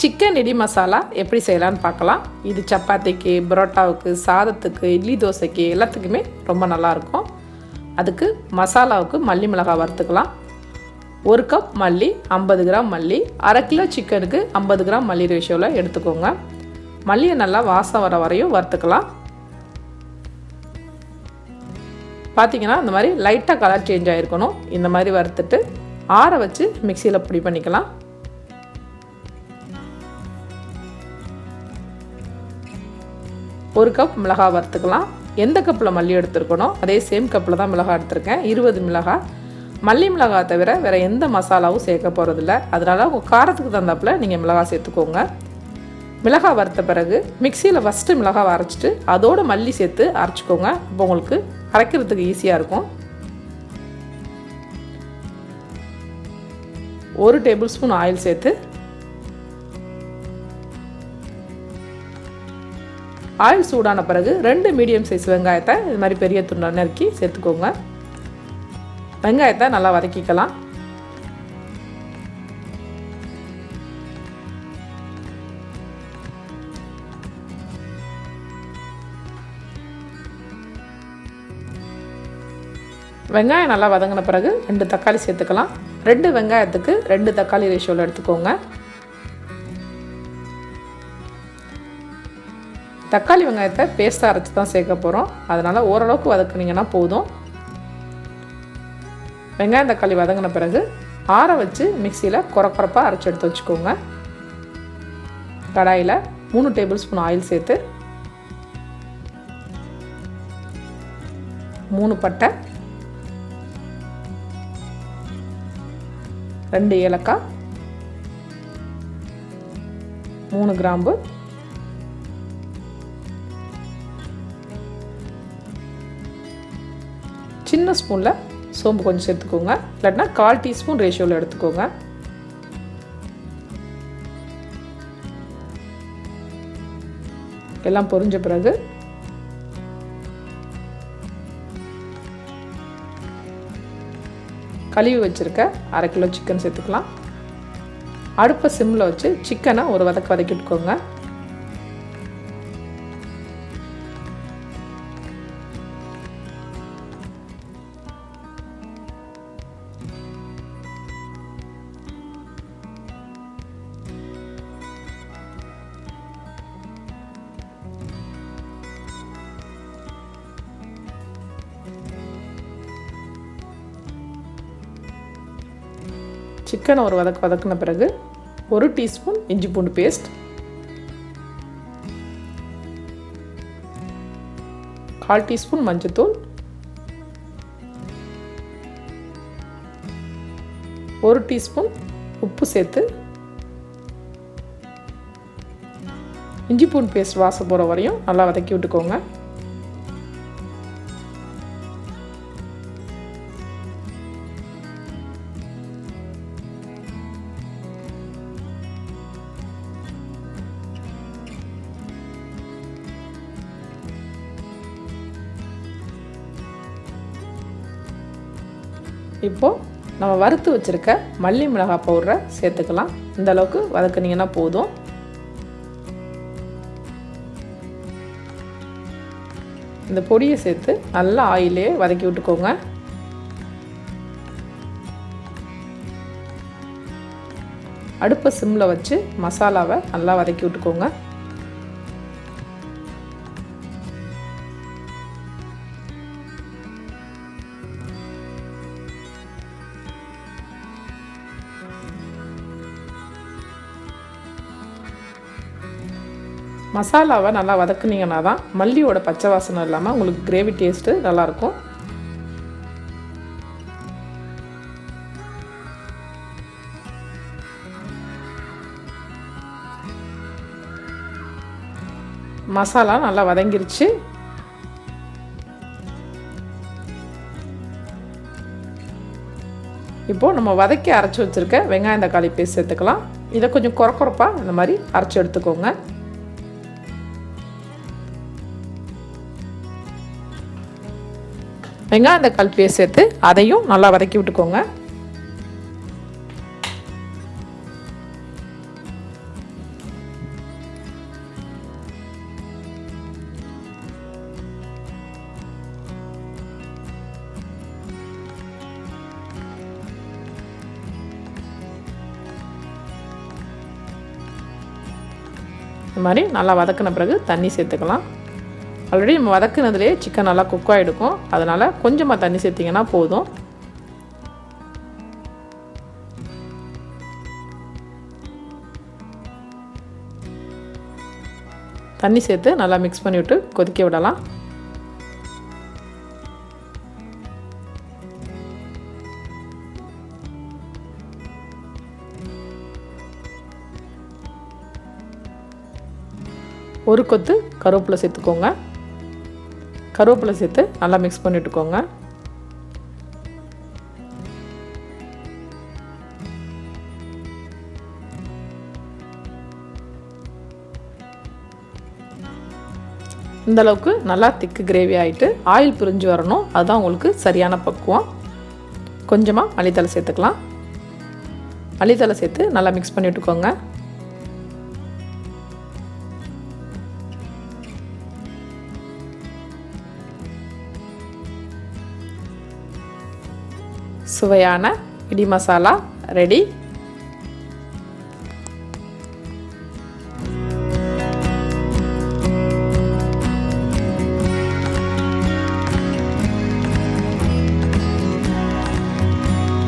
Chicken இடி மசாலா எப்படி செய்யலான்னு பார்க்கலாம். இது சப்பாத்திக்கு, பரோட்டாவுக்கு, சாதத்துக்கு, இட்லி தோசைக்கு எல்லாத்துக்குமே ரொம்ப நல்லாயிருக்கும். அதுக்கு மசாலாவுக்கு மல்லி மிளகாய் வறுத்துக்கலாம். 1 கப் மல்லி, 50 கிராம் மல்லி, அரை கிலோ சிக்கனுக்கு 50 கிராம் மல்லி ரேஷியோவில் எடுத்துக்கோங்க. மல்லியை நல்லா வாசம் வர வரையும் வறுத்துக்கலாம். பார்த்திங்கன்னா இந்த மாதிரி லைட்டாக கலர் சேஞ்ச் ஆகிருக்கணும். இந்த மாதிரி வறுத்துட்டு ஆற வச்சு மிக்சியில் பொடி பண்ணிக்கலாம். ஒரு கப் மிளகாய் வறுத்துக்கலாம். எந்த கப்பில் மல்லி எடுத்துருக்கணும் அதே சேம் கப்பில் தான் மிளகாய் எடுத்திருக்கேன். 20 மிளகாய். மல்லி மிளகாய் தவிர வேறு எந்த மசாலாவும் சேர்க்க போகிறதில்ல. அதனால் உங்கள் காரத்துக்கு தகுந்தாப்பில் நீங்கள் மிளகாய் சேர்த்துக்கோங்க. மிளகாய் வறுத்த பிறகு மிக்சியில் ஃபஸ்ட்டு மிளகாய் அரைச்சிட்டு அதோடு மல்லி சேர்த்து அரைச்சிக்கோங்க. அப்போ உங்களுக்கு அரைக்கிறதுக்கு ஈஸியாக இருக்கும். 1 டேபிள் ஸ்பூன் ஆயில் சேர்த்து ஆயில் சூடான பிறகு 2 மீடியம் சைஸ் வெங்காயத்தை இது மாதிரி பெரிய துண்டை நறுக்கி சேர்த்துக்கோங்க. வெங்காயத்தை நல்லா வதக்கிக்கலாம். வெங்காயம் நல்லா வதங்கின பிறகு 2 தக்காளி சேர்த்துக்கலாம். 2 வெங்காயத்துக்கு 2 தக்காளி ரேஷியோவில் எடுத்துக்கோங்க. தக்காளி வெங்காயத்தை பேஸ்ட்டாக அரைச்சி தான் சேர்க்க போகிறோம். அதனால் ஓரளவுக்கு வதக்குனிங்கன்னா போதும். வெங்காயம் தக்காளி வதங்கின பிறகு ஆற வச்சு மிக்சியில் கொரப்பாக அரைச்சி எடுத்து வச்சுக்கோங்க. கடாயில் 3 டேபிள் ஸ்பூன் ஆயில் சேர்த்து 3 பட்டை, 2 ஏலக்காய், 3 கிராம்பு, சின்ன ஸ்பூனில் சோம்பு கொஞ்சம் சேர்த்துக்கோங்க. இல்லைன்னா 1/4 டீஸ்பூன் ரேஷியோவில் எடுத்துக்கோங்க. எல்லாம் பொரிஞ்ச பிறகு கழுவி வச்சுருக்க அரை கிலோ சிக்கன் சேர்த்துக்கலாம். அடுப்பை சிம்மில் வச்சு சிக்கனை ஒரு வதக்கிட்டுக்கோங்க. சிக்கனை ஒரு வதக்கின பிறகு 1 டீஸ்பூன் இஞ்சி பூண்டு பேஸ்ட், 1/4 டீஸ்பூன் மஞ்சள்தூள், 1 டீஸ்பூன் உப்பு சேர்த்து இஞ்சி பூண்டு பேஸ்ட் வாசம் போகிற வரையும் நல்லா வதக்கி விட்டுக்கோங்க. இப்போது நம்ம வறுத்து வச்சுருக்க மல்லி மிளகாய் பவுடரை சேர்த்துக்கலாம். இந்த அளவுக்கு வதக்குனிங்கன்னா போதும். இந்த பொடியை சேர்த்து நல்லா ஆயிலே வதக்கி விட்டுக்கோங்க. அடுப்பை சிம்மில் வச்சு மசாலாவை நல்லா வதக்கி விட்டுக்கோங்க. மசாலாவை நல்லா வதக்குனிங்கன்னா தான் மல்லியோட பச்சை வாசனை இல்லாமல் உங்களுக்கு கிரேவி டேஸ்ட்டு நல்லாயிருக்கும். மசாலா நல்லா வதங்கிருச்சு. இப்போது நம்ம வதக்கி அரைச்சி வச்சுருக்க வெங்காயம் தக்காளி பேஸ்ட் சேர்த்துக்கலாம். இதை கொஞ்சம் கொரப்பாக இந்த மாதிரி அரைச்சி எடுத்துக்கோங்க. வெங்காயம் தக்காளி பேஸ்ட் சேர்த்து அதையும் நல்லா வதக்கி விட்டுக்கோங்க. மாதிரி நல்லா வதக்கின பிறகு தண்ணி சேர்த்துக்கலாம். ஆல்ரெடி நம்ம வதக்குனதுலேயே சிக்கன் நல்லா குக் ஆகிடுக்கும், அதனால் கொஞ்சமாக தண்ணி சேர்த்திங்கன்னா போதும். தண்ணி சேர்த்து நல்லா மிக்ஸ் பண்ணி விட்டு கொதிக்க விடலாம். ஒரு கொத்து கருவேப்பிலை சேர்த்துக்கோங்க. கருவேப்பிலை சேர்த்து நல்லா மிக்ஸ் பண்ணிட்டுக்கோங்க. இந்த அளவுக்கு நல்லா திக்கு கிரேவி ஆகிட்டு ஆயில் பிரிஞ்சு வரணும், அதுதான் உங்களுக்கு சரியான பக்குவம். கொஞ்சமாக மல்லித்தலை சேர்த்துக்கலாம். மல்லித்தலை சேர்த்து நல்லா மிக்ஸ் பண்ணி விட்டுக்கோங்க. சுவையான இடி மசாலா ரெடி.